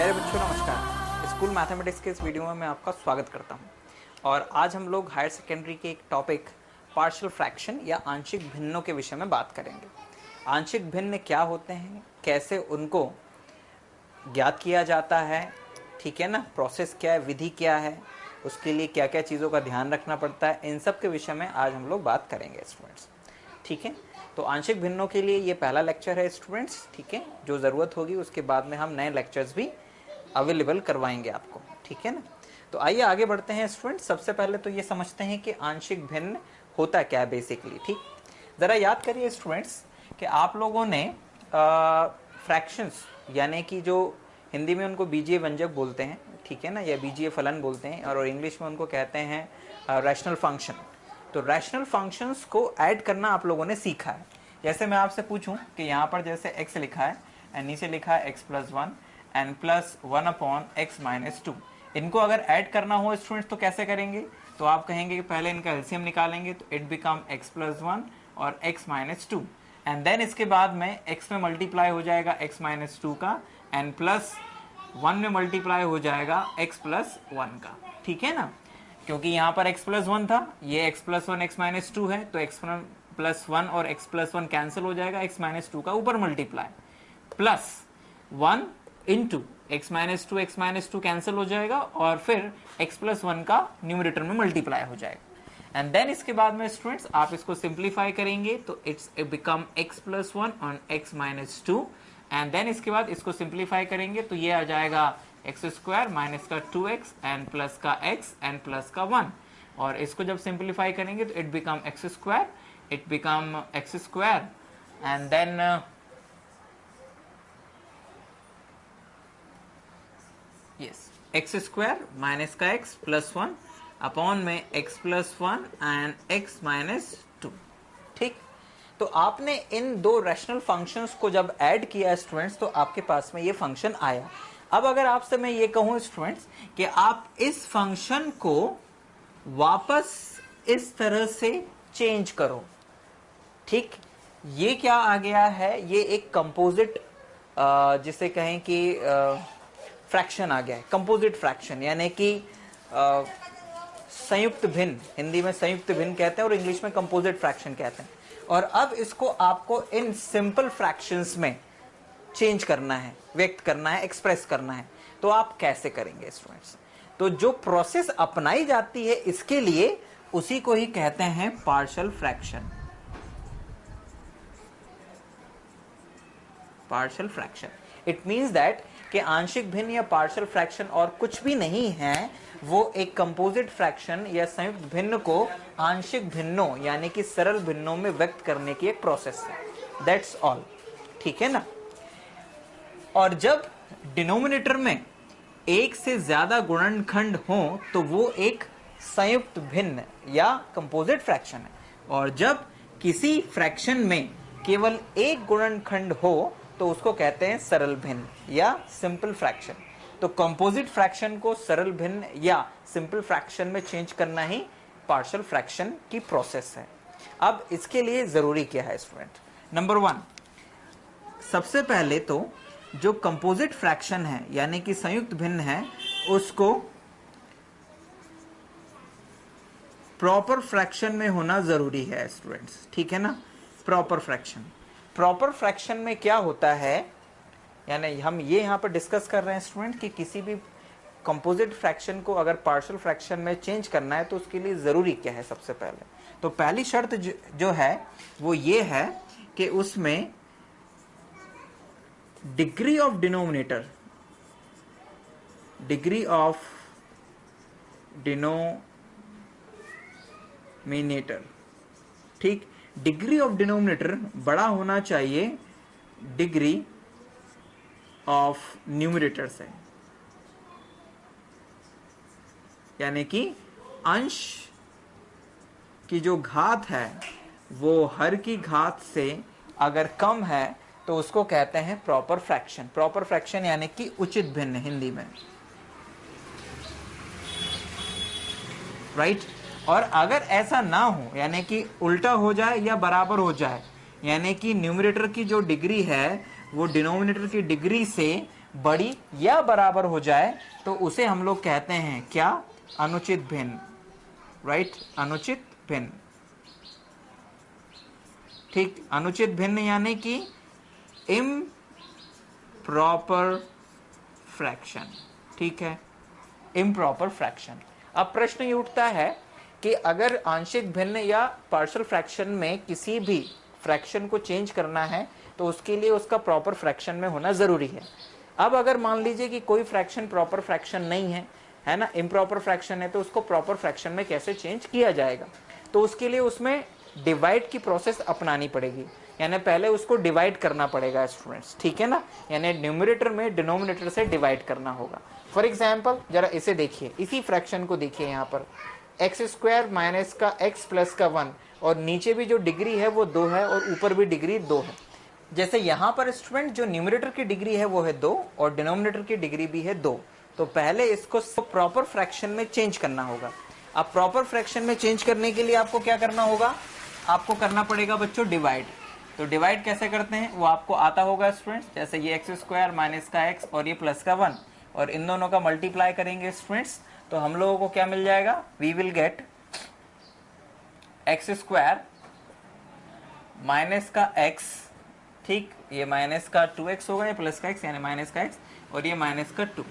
प्यारे बच्चों नमस्कार। स्कूल मैथमेटिक्स के इस वीडियो में मैं आपका स्वागत करता हूं। और आज हम लोग हायर सेकेंडरी के एक टॉपिक पार्शियल फ्रैक्शन या आंशिक भिन्नों के विषय में बात करेंगे। आंशिक भिन्न क्या होते हैं, कैसे उनको ज्ञात किया जाता है, ठीक है ना, प्रोसेस क्या है, विधि क्या है, उसके लिए क्या क्या चीज़ों का ध्यान रखना पड़ता है, इन सब के विषय में आज हम लोग बात करेंगे स्टूडेंट्स। ठीक है, तो आंशिक भिन्नों के लिए ये पहला लेक्चर है स्टूडेंट्स। ठीक है, जो ज़रूरत होगी उसके बाद में हम नए लेक्चर्स भी अवेलेबल करवाएंगे आपको। ठीक है ना, तो आइए आगे बढ़ते हैं स्टूडेंट्स। सबसे पहले तो ये समझते हैं कि आंशिक भिन्न होता क्या है बेसिकली। ठीक, ज़रा याद करिए स्टूडेंट्स कि आप लोगों ने फ्रैक्शंस यानी कि जो हिंदी में उनको बीजीय व्यंजक बोलते हैं, ठीक है ना, या बीजीय फलन बोलते हैं, और इंग्लिश में उनको कहते हैं रैशनल फंक्शन। तो रैशनल फंक्शंस को ऐड करना आप लोगों ने सीखा है। जैसे मैं आपसे पूछूं कि यहाँ पर जैसे x लिखा है एंड नीचे लिखा है x+1 एंड +1/x-2, इनको अगर ऐड करना हो स्टूडेंट्स तो कैसे करेंगे? तो आप कहेंगे कि पहले इनका एलसीएम निकालेंगे, तो इट बिकम x+1 और x-2, एंड देन इसके बाद में x में मल्टीप्लाई हो जाएगा x-2 का एंड +1 में मल्टीप्लाई हो जाएगा x+1 का। ठीक है ना, क्योंकि यहाँ पर x+1 था, ये x+1 x-2 है, तो x+1 और x+1 कैंसिल हो जाएगा, x-2 का ऊपर multiply +1 into x-2 x-2 cancel हो जाएगा और फिर x+1 का न्यूमरेटर में मल्टीप्लाई हो जाएगा। एंड देन इसके बाद में स्टूडेंट्स आप इसको सिंप्लीफाई करेंगे तो इट्स बिकम x+1 और x-2, एंड देन इसके बाद इसको सिंप्लीफाई करेंगे तो ये आ जाएगा x² माइनस का 2x एंड प्लस का x एंड प्लस का 1, और इसको जब सिंप्लीफाई करेंगे तो it become x² and then yes x² minus का x प्लस 1 अपॉन में x+1 एंड x-2। ठीक, तो आपने इन दो रैशनल फंक्शंस को जब ऐड किया स्टूडेंट्स तो आपके पास में ये फंक्शन आया। अब अगर आपसे मैं ये कहूं स्टूडेंट्स कि आप इस फंक्शन को वापस इस तरह से चेंज करो, ठीक, ये क्या आ गया है? ये एक कंपोजिट जिसे कहें कि फ्रैक्शन आ गया है, कंपोजिट फ्रैक्शन, यानी कि संयुक्त भिन्न, हिंदी में संयुक्त भिन्न कहते हैं और इंग्लिश में कंपोजिट फ्रैक्शन कहते हैं। और अब इसको आपको इन सिंपल फ्रैक्शंस में चेंज करना है, व्यक्त करना है, एक्सप्रेस करना है। तो आप कैसे करेंगे स्टूडेंट्स? तो जो प्रोसेस अपनाई जाती है इसके लिए उसी को ही कहते हैं partial fraction. Partial fraction it means that कि आंशिक भिन्न या पार्शियल फ्रैक्शन और कुछ भी नहीं है, वो एक कंपोजिट फ्रैक्शन या संयुक्त भिन्न को आंशिक भिन्नों यानी कि सरल भिन्नों में व्यक्त करने की एक प्रोसेस है। That's all. ठीक है ना, और जब डिनोमिनेटर में एक से ज्यादा गुणनखंड हो तो वो एक संयुक्त भिन्न या कंपोजिट फ्रैक्शन है, और जब किसी फ्रैक्शन में केवल एक गुणनखंड हो तो उसको कहते हैं सरल भिन्न या सिंपल फ्रैक्शन। तो कंपोजिट फ्रैक्शन को सरल भिन्न या सिंपल फ्रैक्शन में चेंज करना ही पार्शियल फ्रैक्शन की प्रोसेस है। अब इसके लिए जरूरी क्या है स्टूडेंट? नंबर 1, सबसे पहले तो जो कंपोजिट फ्रैक्शन है यानी कि संयुक्त भिन्न है उसको प्रॉपर फ्रैक्शन में होना जरूरी है स्टूडेंट्स। ठीक है ना, प्रॉपर फ्रैक्शन। प्रॉपर फ्रैक्शन में क्या होता है, यानी हम ये यहाँ पर डिस्कस कर रहे हैं स्टूडेंट कि किसी भी कंपोजिट फ्रैक्शन को अगर पार्शियल फ्रैक्शन में चेंज करना है तो उसके लिए जरूरी क्या है? सबसे पहले तो पहली शर्त जो है वो ये है कि उसमें degree of denominator, degree of denominator, ठीक, डिग्री ऑफ डिनोमिनेटर बड़ा होना चाहिए डिग्री ऑफ न्यूमरेटर से, यानी कि अंश की जो घात है वो हर की घात से अगर कम है तो उसको कहते हैं प्रॉपर फ्रैक्शन। प्रॉपर फ्रैक्शन यानी कि उचित भिन्न हिंदी में, राइट। और अगर ऐसा ना हो यानी कि उल्टा हो जाए या बराबर हो जाए, यानी कि न्यूमरेटर की जो डिग्री है वो डिनोमिनेटर की डिग्री से बड़ी या बराबर हो जाए तो उसे हम लोग कहते हैं क्या, अनुचित भिन्न, राइट, अनुचित भिन्न। ठीक, अनुचित भिन्न यानी कि इम्प्रॉपर फ्रैक्शन। ठीक है, इम्प्रॉपर फ्रैक्शन। अब प्रश्न ये उठता है कि अगर आंशिक भिन्न या पार्शियल फ्रैक्शन में किसी भी फ्रैक्शन को चेंज करना है तो उसके लिए उसका प्रॉपर फ्रैक्शन में होना जरूरी है। अब अगर मान लीजिए कि कोई फ्रैक्शन प्रॉपर फ्रैक्शन नहीं है ना, इम्प्रॉपर फ्रैक्शन है, तो उसको प्रॉपर फ्रैक्शन में कैसे चेंज किया जाएगा? तो उसके लिए उसमें डिवाइड की प्रोसेस अपनानी पड़ेगी, यानी पहले उसको डिवाइड करना पड़ेगा स्टूडेंट्स, ठीक है ना, यानी न्यूमरेटर में डिनोमिनेटर से डिवाइड करना होगा। फॉर एग्जाम्पल जरा इसे देखिए, इसी फ्रैक्शन को देखिए, यहाँ पर एक्स स्क्वायर माइनस का एक्स प्लस का 1 और नीचे भी जो डिग्री है वो 2 है और ऊपर भी डिग्री 2 है। जैसे यहाँ पर स्टूडेंट जो न्यूमरेटर की डिग्री है वो है 2 और डिनोमिनेटर की डिग्री भी है 2, तो पहले इसको प्रॉपर फ्रैक्शन में चेंज करना होगा। अब प्रॉपर फ्रैक्शन में चेंज करने के लिए आपको क्या करना होगा? आपको करना पड़ेगा बच्चों डिवाइड। तो डिवाइड कैसे करते हैं वो आपको आता होगा स्टूडेंट्स। जैसे ये एक्स स्क्वायर माइनस का एक्स और ये प्लस का 1 और इन दोनों का मल्टीप्लाई करेंगे स्टूडेंट्स, तो हम लोगों को क्या मिल जाएगा? We will get x square minus का एक्स, ठीक, ये माइनस का 2x होगा, ये प्लस का x यानी माइनस का x और ये माइनस का 2।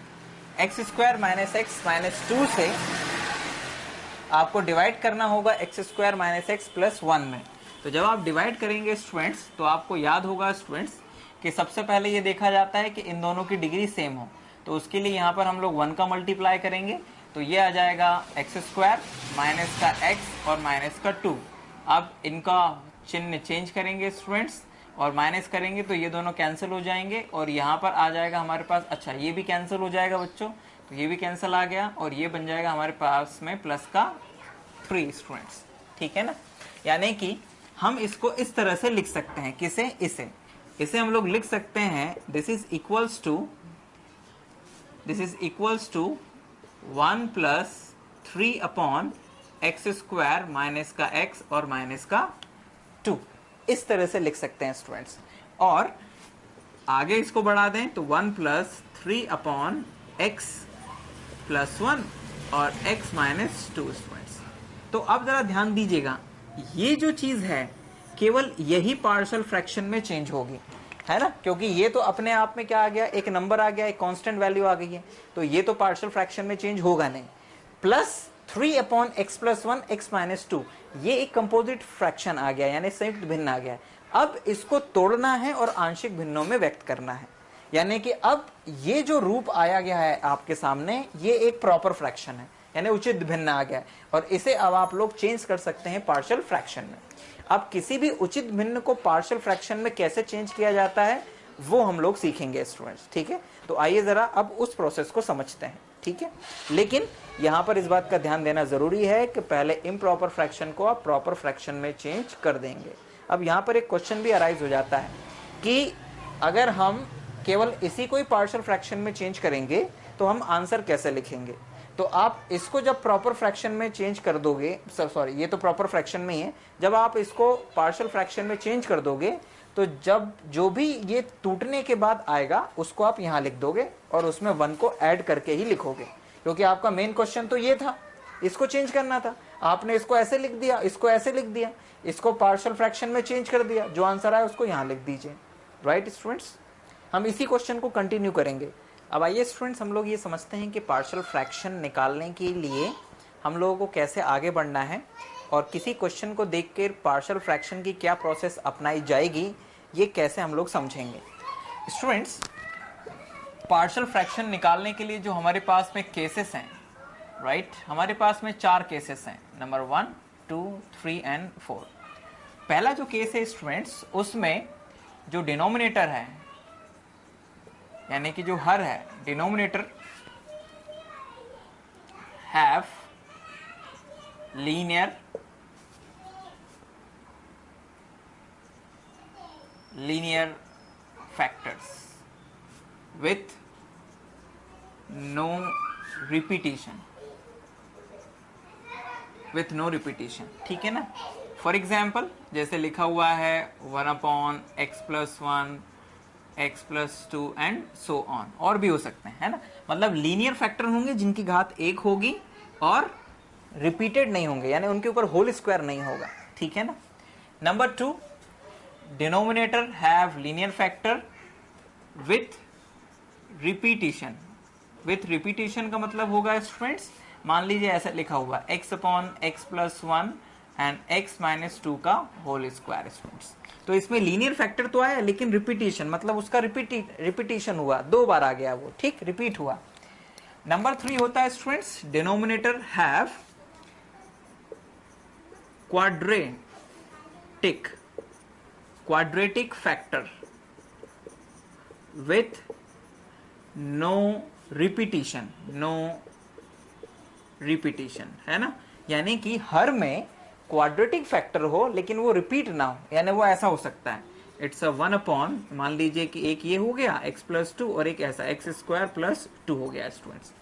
X square minus x minus 2 से आपको डिवाइड करना होगा x square minus x plus 1 में। तो जब आप डिवाइड करेंगे स्टूडेंट्स तो आपको याद होगा स्टूडेंट्स कि सबसे पहले ये देखा जाता है कि इन दोनों की डिग्री सेम हो, तो उसके लिए यहाँ पर हम लोग 1 का मल्टीप्लाई करेंगे, तो ये आ जाएगा एक्स स्क्वायर माइनस का एक्स और माइनस का 2। अब इनका चिन्ह चेंज करेंगे स्टूडेंट्स और माइनस करेंगे तो ये दोनों कैंसिल हो जाएंगे और यहाँ पर आ जाएगा हमारे पास, अच्छा ये भी कैंसिल हो जाएगा बच्चों, तो ये भी कैंसिल आ गया और ये बन जाएगा हमारे पास में प्लस का 3 स्टूडेंट्स, ठीक है ना। यानी कि हम इसको इस तरह से लिख सकते हैं, किसे? इसे हम लोग लिख सकते हैं this is equals to 1 plus 3 upon x square minus का एक्स और माइनस का 2, इस तरह से लिख सकते हैं स्टूडेंट्स। और आगे इसको बढ़ा दें तो 1 प्लस 3 अपॉन एक्स प्लस 1 और x माइनस 2 स्टूडेंट्स। तो अब जरा ध्यान दीजिएगा, ये जो चीज है केवल यही पार्शियल फ्रैक्शन में चेंज होगी, है ना, क्योंकि ये तो अपने आप में क्या आ गया, एक नंबर आ गया, एक कांस्टेंट वैल्यू आ गई है, तो ये तो पार्शियल फ्रैक्शन में चेंज होगा नहीं। Plus 3 upon x plus 1 x minus 2, ये एक कंपोजिट फ्रैक्शन आ गया, यानी संयुक्त भिन्न आ गया। अब इसको तोड़ना है और आंशिक भिन्नों में व्यक्त करना है, यानी कि अब ये जो रूप आया गया है आपके सामने, ये एक प्रॉपर फ्रैक्शन है, यानी उचित भिन्न आ गया है, और इसे अब आप लोग चेंज कर सकते हैं पार्शियल फ्रैक्शन में। अब किसी भी उचित भिन्न को पार्शियल फ्रैक्शन में कैसे चेंज किया जाता है वो हम लोग सीखेंगे स्टूडेंट्स, ठीक है। तो आइए जरा अब उस प्रोसेस को समझते हैं, ठीक है। लेकिन यहाँ पर इस बात का ध्यान देना जरूरी है कि पहले इम्प्रॉपर फ्रैक्शन को आप प्रॉपर फ्रैक्शन में चेंज कर देंगे। अब यहाँ पर एक क्वेश्चन भी अराइज हो जाता है कि अगर हम केवल इसी को ही पार्शियल फ्रैक्शन में चेंज करेंगे तो हम आंसर कैसे लिखेंगे? तो आप इसको जब प्रॉपर फ्रैक्शन में चेंज कर दोगे, सॉरी ये तो प्रॉपर फ्रैक्शन में ही है, जब आप इसको पार्शियल फ्रैक्शन में चेंज कर दोगे तो जब जो भी ये टूटने के बाद आएगा उसको आप यहाँ लिख दोगे और उसमें 1 को ऐड करके ही लिखोगे, क्योंकि आपका मेन क्वेश्चन तो ये था, इसको चेंज करना था। आपने इसको ऐसे लिख दिया, इसको ऐसे लिख दिया, इसको पार्शियल फ्रैक्शन में चेंज कर दिया, जो आंसर आया उसको यहाँ लिख दीजिए, राइट स्टूडेंट्स। हम इसी क्वेश्चन को कंटिन्यू करेंगे। अब आइए स्टूडेंट्स हम लोग ये समझते हैं कि पार्शियल फ्रैक्शन निकालने के लिए हम लोगों को कैसे आगे बढ़ना है और किसी क्वेश्चन को देखकर पार्शियल फ्रैक्शन की क्या प्रोसेस अपनाई जाएगी, ये कैसे हम लोग समझेंगे। स्टूडेंट्स, पार्शियल फ्रैक्शन निकालने के लिए जो हमारे पास में केसेस हैं, राइट, हमारे पास में 4 केसेस हैं, नंबर 1, 2, 3 एंड 4। पहला जो केस है स्टूडेंट्स, उसमें जो डिनोमिनेटर है, यानी कि जो हर है, denominator have linear factors with no repetition, ठीक है ना। फॉर एग्जाम्पल जैसे लिखा हुआ है 1 upon x plus 1 x plus 2 and so on, और भी हो सकते हैं, है ना। मतलब लीनियर फैक्टर होंगे जिनकी घात 1 होगी और रिपीटेड नहीं होंगे, यानी उनके ऊपर होल स्क्वायर नहीं होगा, ठीक है ना। Number 2, denominator have linear factor with repetition. With repetition का मतलब होगा स्टूडेंट्स, मान लीजिए ऐसा लिखा हुआ x upon x plus 1 and x minus 2 का होल स्क्वायर स्टूडेंट्स। तो इसमें लीनियर फैक्टर तो आया, लेकिन रिपीटिशन मतलब उसका रिपीटिशन हुआ, 2 बार आ गया वो, ठीक, रिपीट हुआ। नंबर 3 होता है students, denominator have quadratic factor with no repetition, है ना। यानी कि हर में क्वाड्रेटिक फैक्टर हो लेकिन वो रिपीट ना हो, यानी वो ऐसा हो सकता है, इट्स अ 1 अपॉन, मान लीजिए कि एक ये हो गया x प्लस 2 और एक ऐसा x स्क्वायर प्लस 2 हो गया स्टूडेंट्स।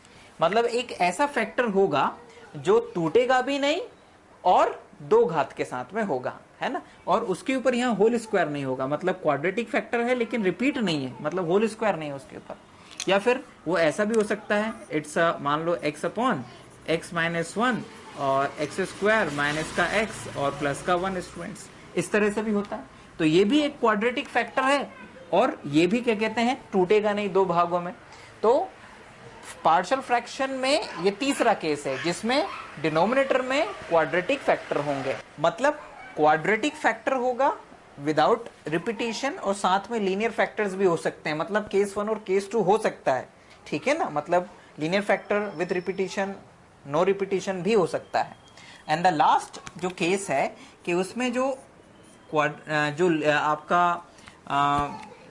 मतलब एक ऐसा फैक्टर होगा जो टूटेगा भी नहीं और 2 घात के साथ में होगा, है ना, और उसके ऊपर यहाँ होल स्क्वायर नहीं होगा, मतलब क्वाड्रेटिक फैक्टर है लेकिन रिपीट नहीं है, मतलब होल स्क्वायर नहीं है उसके ऊपर। या फिर वो ऐसा भी हो सकता है, इट्स मान लो x अपॉन x माइनस 1 और x स्क्वायर माइनस का x और प्लस का 1 स्टूडेंट्स, इस तरह से भी होता है। तो ये भी एक क्वाड्रेटिक फैक्टर है और ये भी क्या कहते हैं, टूटेगा नहीं 2 भागों में। तो पार्शियल फ्रैक्शन में ये तीसरा केस है जिसमें डिनोमिनेटर में क्वाड्रेटिक फैक्टर होंगे, मतलब क्वाड्रेटिक फैक्टर होगा विदाउट रिपीटिशन और साथ में लीनियर फैक्टर्स भी हो सकते हैं, मतलब केस 1 और केस 2 हो सकता है, ठीक है ना। मतलब linear factor with repetition, no repetition भी हो सकता है। एंड द लास्ट जो केस है कि उसमें जो आपका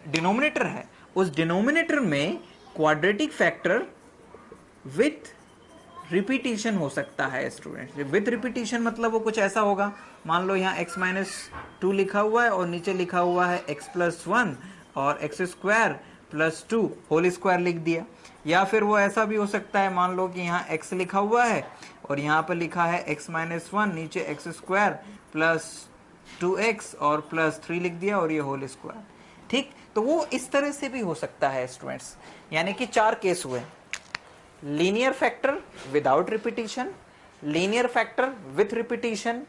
डिनोमिनेटर है, उस डिनोमिनेटर में क्वाड्रेटिक फैक्टर विथ रिपीटिशन हो सकता है स्टूडेंट। विथ रिपीटिशन मतलब वो कुछ ऐसा होगा, मान लो यहाँ x माइनस 2 लिखा हुआ है और नीचे लिखा हुआ है x प्लस 1 और x square plus 2 whole square लिख दिया। या फिर वो ऐसा भी हो सकता है, मान लो कि यहाँ x लिखा हुआ है और यहाँ पर लिखा है x माइनस 1, नीचे x स्क्वायर प्लस 2x और प्लस 3 लिख दिया और ये होल स्क्वायर, ठीक। तो वो इस तरह से भी हो सकता है स्टूडेंट्स, यानी कि 4 केस हुए, linear factor without repetition, linear factor with repetition,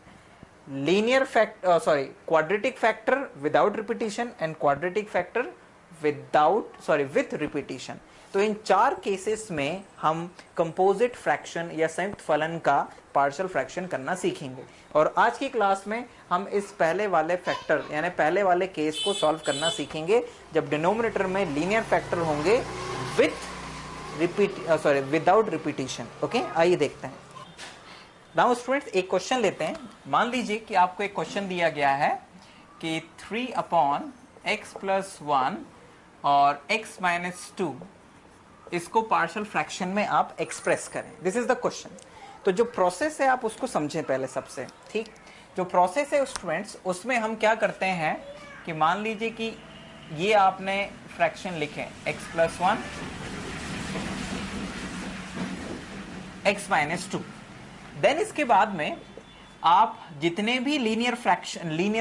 quadratic factor without repetition and quadratic factor with repetition. तो इन 4 केसेस में हम कंपोजिट फ्रैक्शन या संयुक्त फलन का पार्शियल फ्रैक्शन करना सीखेंगे। और आज की क्लास में हम इस पहले वाले फैक्टर यानी पहले वाले केस को सॉल्व करना सीखेंगे जब डिनोमिनेटर में लीनियर फैक्टर होंगे विदाउट रिपीटिशन। ओके, आइए देखते हैं। नाउ स्टूडेंट्स, एक क्वेश्चन लेते हैं। मान लीजिए कि आपको एक क्वेश्चन दिया गया है कि 3 अपॉन x प्लस 1 और x माइनस 2, इसको पार्शियल फ्रैक्शन में आप एक्सप्रेस करें। This is the question. तो जो प्रोसेस है आप उसको समझें पहले सबसे, ठीक। जो प्रोसेस है स्टूडेंट्स, उसमें हम क्या करते हैं कि मान लीजिए कि ये आपने फ्रैक्शन लिखे x plus 1 x minus 2, then इसके बाद में आप जितने भी लीनियर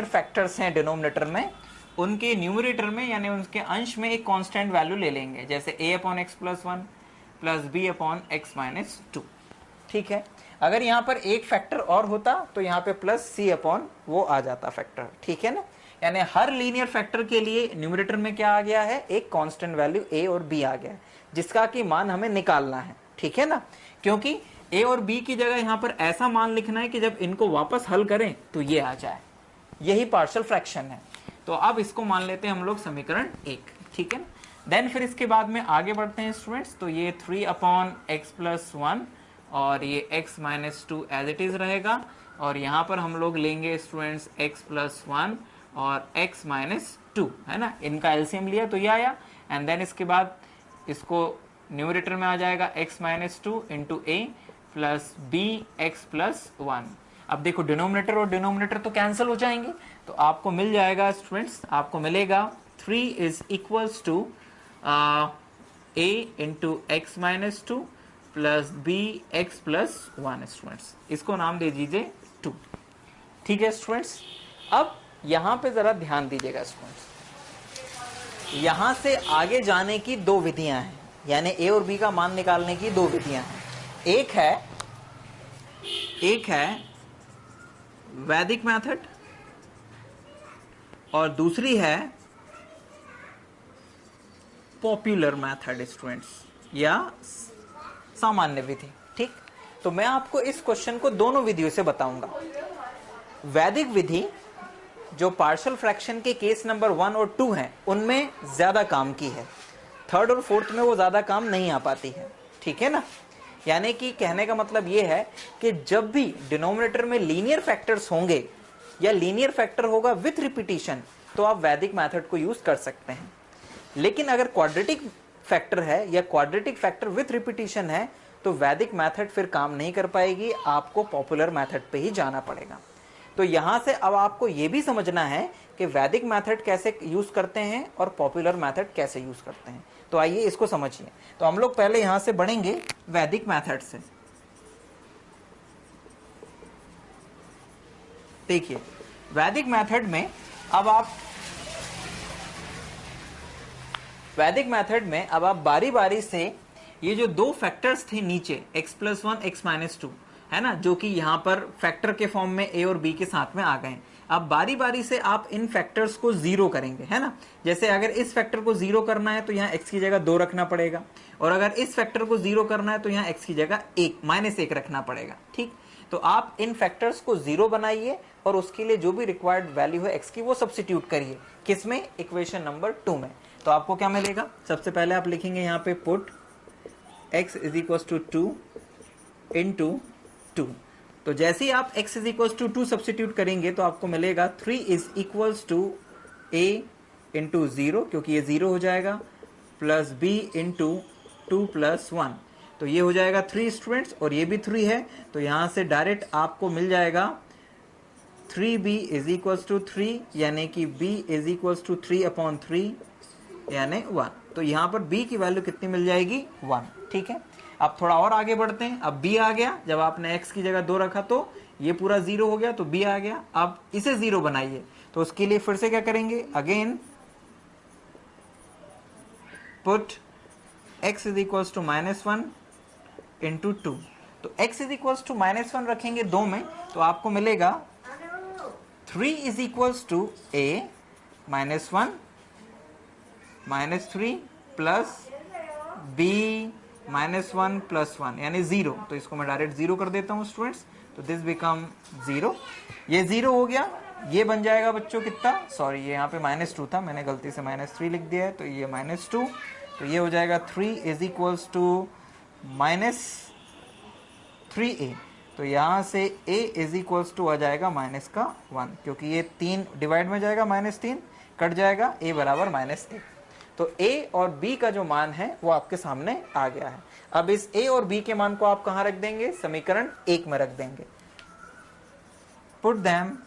फैक्टर्स हैं डिनोमिनेटर में, उनके न्यूमरेटर में यानी उनके अंश में एक कांस्टेंट वैल्यू ले लेंगे, जैसे a upon x plus 1 plus b upon x minus 2, ठीक है। अगर यहाँ पर एक फैक्टर और होता तो यहाँ पे प्लस c अपॉन वो आ जाता फैक्टर, ठीक है ना। यानी हर लीनियर फैक्टर के लिए न्यूमरेटर में क्या आ गया है, एक कांस्टेंट वैल्यू a और b आ गया है, जिसका कि मान हमें निकालना है, ठीक है ना। क्योंकि a और b की जगह यहाँ पर ऐसा मान लिखना है कि जब इनको वापस हल करें तो ये आ जाए, यही पार्शियल फ्रैक्शन है। तो अब इसको मान लेते हैं हम लोग समीकरण 1, ठीक है ना। देन फिर इसके बाद में आगे बढ़ते हैं स्टूडेंट्स। तो ये 3 अपॉन एक्स प्लस 1 और ये x minus 2 as it is रहेगा, और यहाँ पर हम लोग लेंगे स्टूडेंट्स x प्लस 1 और x माइनस 2, है ना। इनका एलसीएम लिया तो ये आया, एंड देन इसके बाद इसको न्यूमरेटर में आ जाएगा x माइनस 2 इंटू ए प्लस बी एक्स प्लस 1। अब देखो डिनोमिनेटर और डिनोमिनेटर तो कैंसिल हो जाएंगे, तो आपको मिल जाएगा स्टूडेंट्स, आपको मिलेगा 3 is equals to a into x minus 2 plus b x plus 1 students. इसको नाम दे दीजिए 2, ठीक है स्टूडेंट्स। अब यहाँ पे जरा ध्यान दीजिएगा स्टूडेंट्स, यहां से आगे जाने की दो विधियां हैं, यानी ए और बी का मान निकालने की दो विधियां हैं। एक है वैदिक मेथड और दूसरी है पॉपुलर मेथड स्टूडेंट्स, या सामान्य विधि। ठीक, तो मैं आपको इस क्वेश्चन को दोनों विधियों से बताऊंगा। वैदिक विधि जो पार्शियल फ्रैक्शन के केस नंबर 1 और 2 हैं उनमें ज्यादा काम की है, थर्ड और फोर्थ में वो ज्यादा काम नहीं आ पाती है। ठीक है ना, यानी कि कहने का मतलब ये है कि जब भी डिनोमिनेटर में लीनियर फैक्टर्स होंगे या लीनियर फैक्टर होगा विथ रिपीटिशन, तो आप वैदिक मेथड को यूज कर सकते हैं। लेकिन अगर क्वाड्रेटिक फैक्टर है या क्वाड्रेटिक फैक्टर विथ रिपीटिशन है तो वैदिक मेथड फिर काम नहीं कर पाएगी, आपको पॉपुलर मेथड पे ही जाना पड़ेगा। तो यहां से अब आपको यह भी समझना है कि वैदिक मेथड कैसे यूज करते हैं और पॉपुलर मेथड कैसे यूज करते हैं। तो आइए इसको समझिए। तो हम लोग पहले यहां से बढ़ेंगे वैदिक मेथड से। देखिए वैदिक मेथड में अब आप बारी बारी से ये जो दो फैक्टर्स थे नीचे x+1 x-2 है ना, जो कि यहां पर फैक्टर के फॉर्म में a और b के साथ में आ गए। अब बारी बारी से आप इन फैक्टर्स को जीरो करेंगे, है ना। जैसे अगर इस फैक्टर को जीरो करना है तो यहाँ x की जगह 2 रखना पड़ेगा, और अगर इस फैक्टर को जीरो करना है तो यहाँ x की जगह -1 रखना पड़ेगा। ठीक, तो आप इन फैक्टर्स को जीरो बनाइए और उसके लिए जो भी रिक्वायर्ड वैल्यू है x की वो सब्स्टिट्यूट करिए। किसमें? इक्वेशन नंबर 2 में। तो आपको क्या मिलेगा? सबसे पहले आप लिखेंगे यहाँ पे पुट x = 2 इंटू 2। तो जैसे ही आप x = 2 सब्स्टिट्यूट करेंगे तो आपको मिलेगा 3 = a इंटू 0, क्योंकि ये 0 हो जाएगा, प्लस b इंटू 2 + 1। तो ये हो जाएगा 3 स्टूडेंट्स, और ये भी 3 है, तो यहां से डायरेक्ट आपको मिल जाएगा 3b = 3, यानी कि b = 3/3 यानी 1। तो यहां पर b की वैल्यू कितनी मिल जाएगी? 1। ठीक है, अब थोड़ा और आगे बढ़ते हैं। अब b आ गया, जब आपने x की जगह 2 रखा तो ये पूरा 0 हो गया, तो b आ गया। अब इसे 0 बनाइए, तो उसके लिए फिर से क्या करेंगे? Again put x = -1 into 2। तो x = -1 रखेंगे 2 में, तो आपको मिलेगा 3 = a -1 -3 प्लस b -1 + 1 यानी 0। तो इसको मैं डायरेक्ट 0 कर देता हूं स्टूडेंट्स, तो दिस बिकम 0। ये 0 हो गया, ये बन जाएगा बच्चों कितना? सॉरी, ये यहाँ पे -2 था, मैंने गलती से -3 लिख दिया है, तो ये -2। तो ये हो जाएगा 3 = -3a। तो यहाँ से a = आ जाएगा -1, क्योंकि ये 3 डिवाइड में जाएगा, -3 कट जाएगा, a बराबर -1। तो a और b का जो मान है वो आपके सामने आ गया है। अब इस a और b के मान को आप कहां रख देंगे? समीकरण 1 में रख देंगे। Put them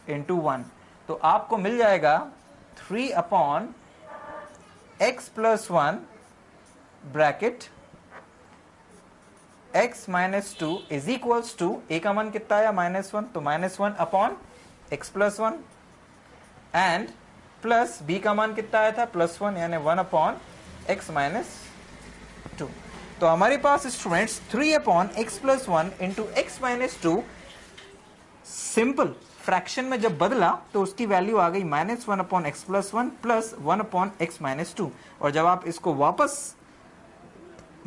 into 1। तो आपको मिल जाएगा 3/x + 1 ब्रैकेट x - 2 = a का मान कितना आया? -1, तो -1/x + 1 एंड प्लस b का मान कितना आया था? +1, यानी 1/x - 2। तो हमारे पास students 3/x + 1 into x - 2 simple fraction में जब बदला तो उसकी वैल्यू आ गई -1/x + 1 प्लस 1/x - 2। और जब आप इसको वापस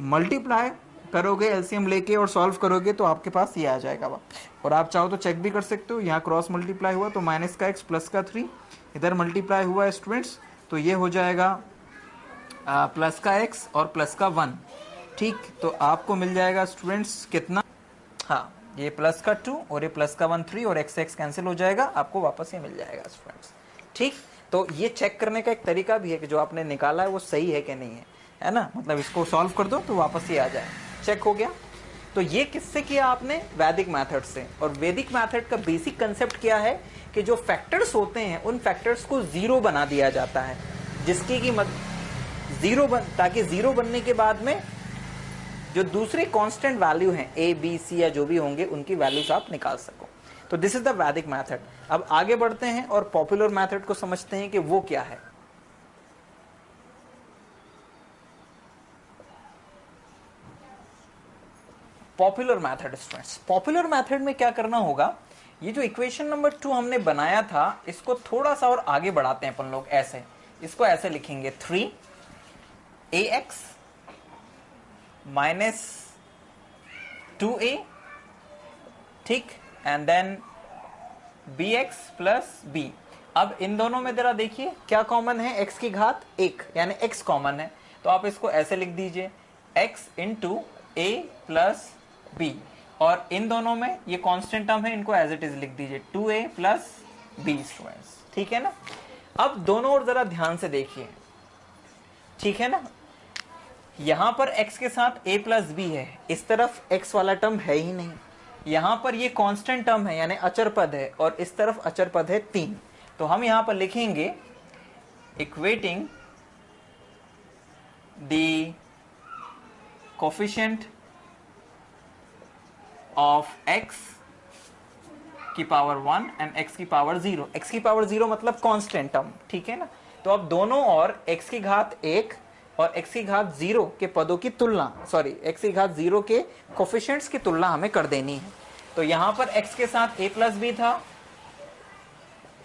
मल्टीप्लाई करोगे एलसीएम लेके और सॉल्व करोगे तो आपके पास ये आ जाएगा। और आप चाहो तो चेक भी कर सकते हो, यहाँ क्रॉस मल्टीप्लाई हुआ तो -का x प्लस का 3, इधर मल्टीप्लाई हुआ है स्टूडेंट्स, तो ये हो जाएगा प्लस का x और प्लस का 1। ठीक, तो आपको मिल जाएगा स्टूडेंट्स कितना? हाँ, ये प्लस का 2 और ये प्लस का 1 3, और x कैंसिल हो जाएगा, आपको वापस ये मिल जाएगा स्टूडेंट्स। ठीक, तो ये चेक करने का एक तरीका भी है कि जो आपने निकाला है वो सही है कि नहीं है ना। मतलब इसको सॉल्व कर दो तो वापस ये आ जाए, चेक हो गया। तो ये किससे किया आपने? वैदिक मेथड से। और वैदिक मेथड का बेसिक कंसेप्ट क्या है कि जो फैक्टर्स होते हैं उन फैक्टर्स को 0 बना दिया जाता है, जिसकी कीमत 0 ताकि 0 बनने के बाद में जो दूसरे कांस्टेंट वैल्यू हैं a b c या जो भी होंगे उनकी वैल्यूज आप निकाल सको। तो दिस इज द वैदिक मेथड। अब आगे बढ़ते हैं और पॉपुलर मेथड को समझते हैं कि वो क्या है। Popular method students, popular method में क्या करना होगा, ये जो इक्वेशन नंबर 2 हमने बनाया था इसको थोड़ा सा और आगे बढ़ाते हैं अपन लोग। ऐसे इसको ऐसे लिखेंगे 3ax माइनस 2a, ठीक, and then bx plus b। अब इन दोनों में जरा देखिए क्या कॉमन है, x की घात 1 यानी x कॉमन है, तो आप इसको ऐसे लिख दीजिए x into a plus b, और इन दोनों में ये कांस्टेंट टर्म है, इनको एज इट इज लिख दीजिए 2a प्लस b स्टूडेंट्स, ठीक है ना। अब दोनों ओर जरा ध्यान से देखिए, ठीक है ना, यहां पर x के साथ a प्लस b है, इस तरफ x वाला टर्म है ही नहीं, यहां पर ये कांस्टेंट टर्म है यानी अचर पद है, और इस तरफ अचर पद है 3, तो हम यहां पर लिखेंगे equating the coefficient of x की पावर 1 एंड x की पावर 0। x की पावर 0 मतलब कांस्टेंट टर्म, ठीक है ना। तो अब दोनों और x की घात 1 और x की घात 0 के पदों की तुलना, सॉरी x की घात 0 के कोफिशिएंट्स की तुलना हमें कर देनी है। तो यहां पर x के साथ a प्लस b था,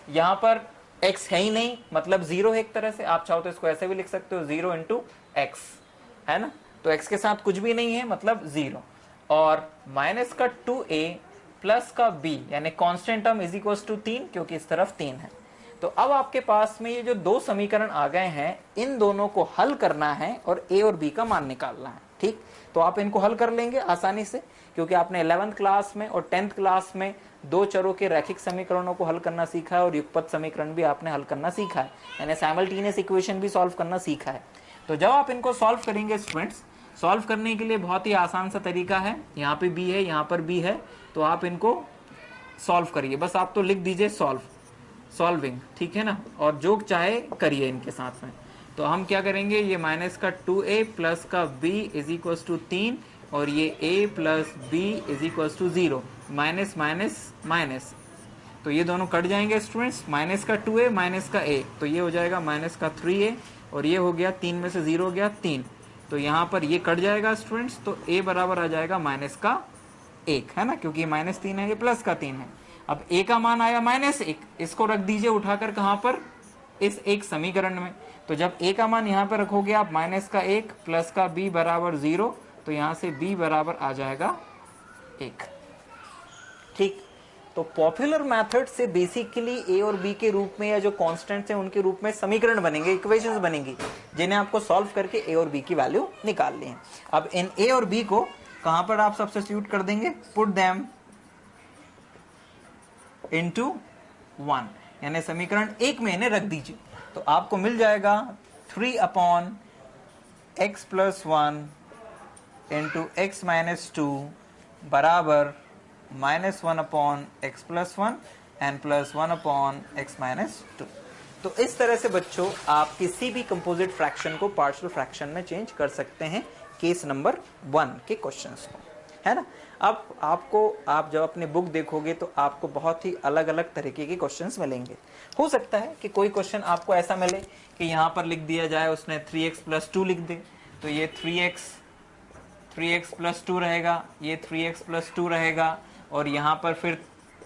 यहां पर x है ही नहीं मतलब 0 है, एक तरह से आप चाहो तो इसको ऐसे भी लिख सकते हो 0 इंटू x, है ना। तो x के साथ कुछ भी नहीं है मतलब 0, और माइनस का 2a प्लस का b यानी constant term is equal to 3, क्योंकि इस तरफ 3 है। तो अब आपके पास में ये जो दो समीकरण आ गए हैं, इन दोनों को हल करना है और a और b का मान निकालना है, ठीक। तो आप इनको हल कर लेंगे आसानी से, क्योंकि आपने 11th क्लास में और 10th क्लास में दो चरों के रैखिक समीकरणों को हल करना सीखा है, और युगपत समीकरण भी आपने हल करना सीखा है, यानी साइमल्टेनियस इक्वेशन भी सॉल्व करना सीखा है। तो जब आप इनको सॉल्व करेंगे स्टूडेंट्स, सॉल्व करने के लिए बहुत ही आसान सा तरीका है, यहाँ पे b है, यहाँ पर b है, तो आप इनको सॉल्व करिए, बस आप तो लिख दीजिए सॉल्विंग, ठीक है ना, और जो चाहे करिए इनके साथ में। तो हम क्या करेंगे, ये माइनस का 2a प्लस का b इज इक्वल टू 3, और ये a plus b is equal to 0, minus minus minus, तो ये दोनों कट जाएंगे स्टूडेंट्स, माइनस का 2a माइनस का a, तो ये हो जाएगा माइनस का 3a, और ये हो गया 3 में से 0 हो गया 3, तो यहाँ पर ये कट जाएगा स्टूडेंट्स, तो a बराबर आ जाएगा माइनस का 1, है ना, क्योंकि माइनस 3 है, ये प्लस का 3 है। अब a का मान आया -1, इसको रख दीजिए उठाकर कहाँ पर, इस एक समीकरण में। तो जब a का मान यहाँ पर रखोगे आप माइनस का 1 प्लस का b बराबर 0, तो यहाँ से b बराबर आ जाएगा 1, ठीक। तो पॉपुलर मेथड से बेसिकली a और b के रूप में, या जो कांस्टेंट्स हैं उनके रूप में समीकरण बनेंगे, इक्वेशंस बनेंगी, जिन्हें आपको सॉल्व करके a और b की वैल्यू निकालनी है। अब इन a और b को कहां पर आप सब्स्टिट्यूट कर देंगे, पुट देम इनटू 1, यानी समीकरण 1 में इन्हें रख दीजिए, तो आपको मिल जाएगा 3 upon x plus 1 into x minus 2 बराबर -1 upon x plus 1 and plus 1 upon x minus 2। तो इस तरह से बच्चों आप किसी भी कंपोजिट फ्रैक्शन को पार्शियल फ्रैक्शन में चेंज कर सकते हैं, केस नंबर 1 के क्वेश्चंस को, है ना। अब आप जब अपनी बुक देखोगे तो आपको बहुत ही अलग अलग तरीके के क्वेश्चंस मिलेंगे। हो सकता है कि कोई क्वेश्चन आपको ऐसा मिले कि यहाँ पर लिख दिया जाए उसने 3x प्लस 2 लिख दे, तो ये 3x प्लस 2 रहेगा, ये 3x प्लस 2 रहेगा, और यहाँ पर फिर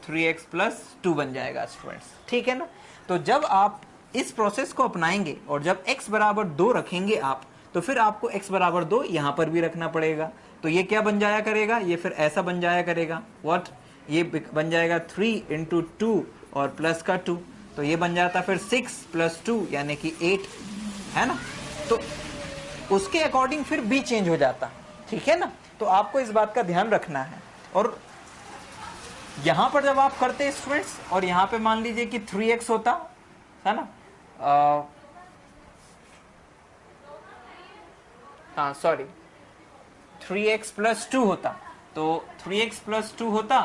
3x प्लस 2 बन जाएगा स्टूडेंट्स, ठीक है ना। तो जब आप इस प्रोसेस को अपनाएंगे और जब x बराबर 2 रखेंगे आप, तो फिर आपको x बराबर 2 यहाँ पर भी रखना पड़ेगा। तो ये क्या बन जाया करेगा, ये फिर ऐसा बन जाया करेगा, व्हाट, ये बन जाएगा 3 इंटू 2 और प्लस का 2, तो ये बन जाता फिर 6 प्लस 2 यानी कि 8, है ना। तो उसके अकॉर्डिंग फिर b चेंज हो जाता, ठीक है ना। तो आपको इस बात का ध्यान रखना है। और यहां पर जब आप करते स्टूडेंट्स, और यहां पे मान लीजिए कि 3x होता है ना, हाँ सॉरी 3x प्लस 2 होता, तो 3x प्लस 2 होता,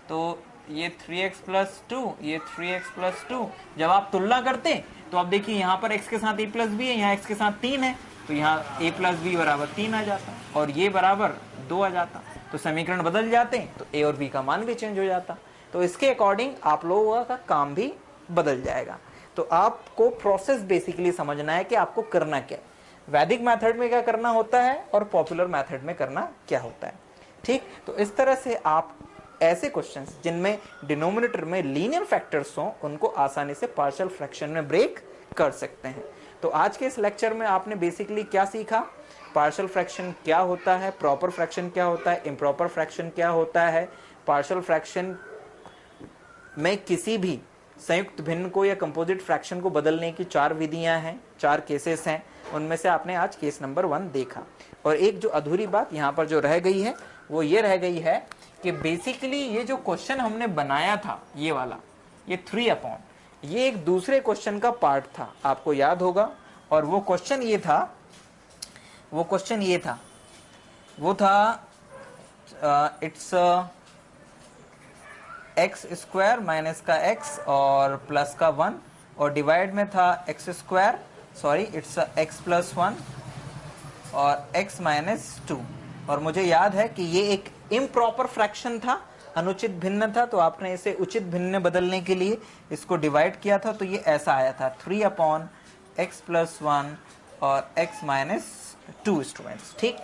तो ये 3x प्लस 2, ये 3x प्लस 2, जब आप तुलना करते तो आप देखिए यहाँ पर x के साथ a प्लस b है, यहाँ x के साथ 3 है, तो यहाँ a प्लस b बराबर 3 आ जाता, और ये बराबर 2 आ जाता, तो समीकरण बदल जाते, तो a और b का मान भी चेंज हो जाता। तो इसके अकॉर्डिंग आप लोगों का काम भी बदल जाएगा। तो आपको प्रोसेस बेसिकली समझना है कि आपको करना क्या है, वैदिक मेथड में क्या करना होता है और पॉपुलर मेथड में करना क्या होता है। ठीक, तो इस तरह से आप ऐसे क्वेश्चंस जिनमें डिनोमिनेटर में लीनियर फैक्टर्स हों उनको आसानी से पार्शियल फ्रैक्शन में ब्रेक कर सकते हैं। तो आज के इस लेक्चर में आपने बेसिकली क्या सीखा, पार्शियल फ्रैक्शन क्या होता है, प्रॉपर फ्रैक्शन क्या होता है, इम्प्रॉपर फ्रैक्शन क्या होता है, पार्शियल फ्रैक्शन में किसी भी संयुक्त भिन्न को या कंपोजिट फ्रैक्शन को बदलने की 4 विधियां हैं, 4 केसेस हैं, उनमें से आपने आज केस नंबर 1 देखा। और एक जो अधूरी बात यहाँ पर जो रह गई है वो ये रह गई है कि बेसिकली ये जो क्वेश्चन हमने बनाया था ये वाला, ये 3/, ये एक दूसरे क्वेश्चन का पार्ट था, आपको याद होगा। और वो क्वेश्चन ये था इट्स एक्स स्क्वायर माइनस का एक्स और प्लस का 1 और डिवाइड में था x square, sorry it's x plus 1 और एक्स माइनस 2। और मुझे याद है कि ये एक इम्प्रॉपर फ्रैक्शन था, अनुचित भिन्न था, तो आपने इसे उचित भिन्न में बदलने के लिए इसको डिवाइड किया था, तो ये ऐसा आया था 3/x + 1 और x - 2 स्टूडेंट्स। ठीक,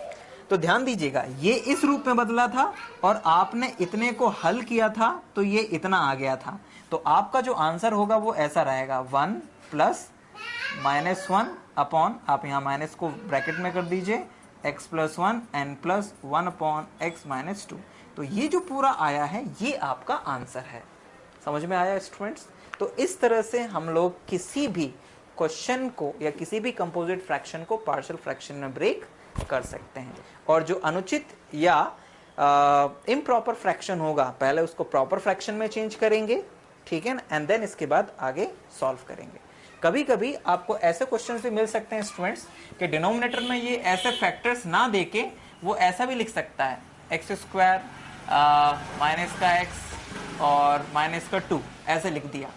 तो ध्यान दीजिएगा ये इस रूप में बदला था और आपने इतने को हल किया था तो ये इतना आ गया था। तो आपका जो आंसर होगा वो ऐसा रहेगा 1 + -1 अपॉन, आप यहाँ माइनस को ब्रैकेट में कर दीजिए, x + 1 n + 1/x - 2। तो ये जो पूरा आया है ये आपका आंसर है। समझ में आया स्टूडेंट्स? तो इस तरह से हम लोग किसी भी क्वेश्चन को या किसी भी कंपोजिट फ्रैक्शन को पार्शियल फ्रैक्शन में ब्रेक कर सकते हैं। और जो अनुचित या इम्प्रॉपर फ्रैक्शन होगा पहले उसको प्रॉपर फ्रैक्शन में चेंज करेंगे, ठीक है ना, एंड देन इसके बाद आगे सॉल्व करेंगे। कभी कभी आपको ऐसे क्वेश्चन भी मिल सकते हैं स्टूडेंट्स कि डिनोमिनेटर में ये ऐसे फैक्टर्स ना देके वो ऐसा भी लिख सकता है x² माइनस का x और माइनस का 2 ऐसे लिख दिया।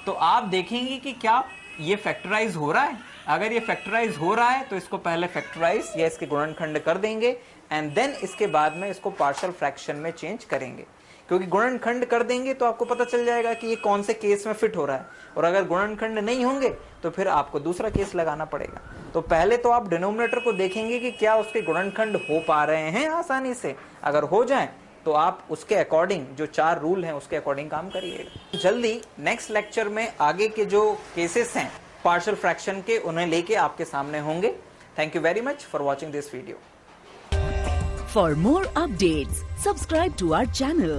तो आप देखेंगे कि क्या ये फैक्टराइज हो रहा है। अगर ये फैक्टराइज हो रहा है तो इसको पहले फैक्टराइज या इसके गुणनखंड कर देंगे एंड देन इसके बाद में इसको पार्शियल फ्रैक्शन में चेंज करेंगे, क्योंकि गुणनखंड कर देंगे तो आपको पता चल जाएगा कि ये कौन से केस में फिट हो रहा है। और अगर गुणनखंड नहीं होंगे तो फिर आपको दूसरा केस लगाना पड़ेगा। तो पहले तो आप डिनोमिनेटर को देखेंगे कि क्या उसके गुणनखंड हो पा रहे हैं आसानी से। अगर हो जाए तो आप उसके अकॉर्डिंग जो 4 रूल हैं उसके अकॉर्डिंग काम करिएगा। जल्दी नेक्स्ट लेक्चर में आगे के जो केसेस हैं पार्शियल फ्रैक्शन के उन्हें लेके आपके सामने होंगे। Thank you very much for watching this video. For more updates, subscribe to our channel.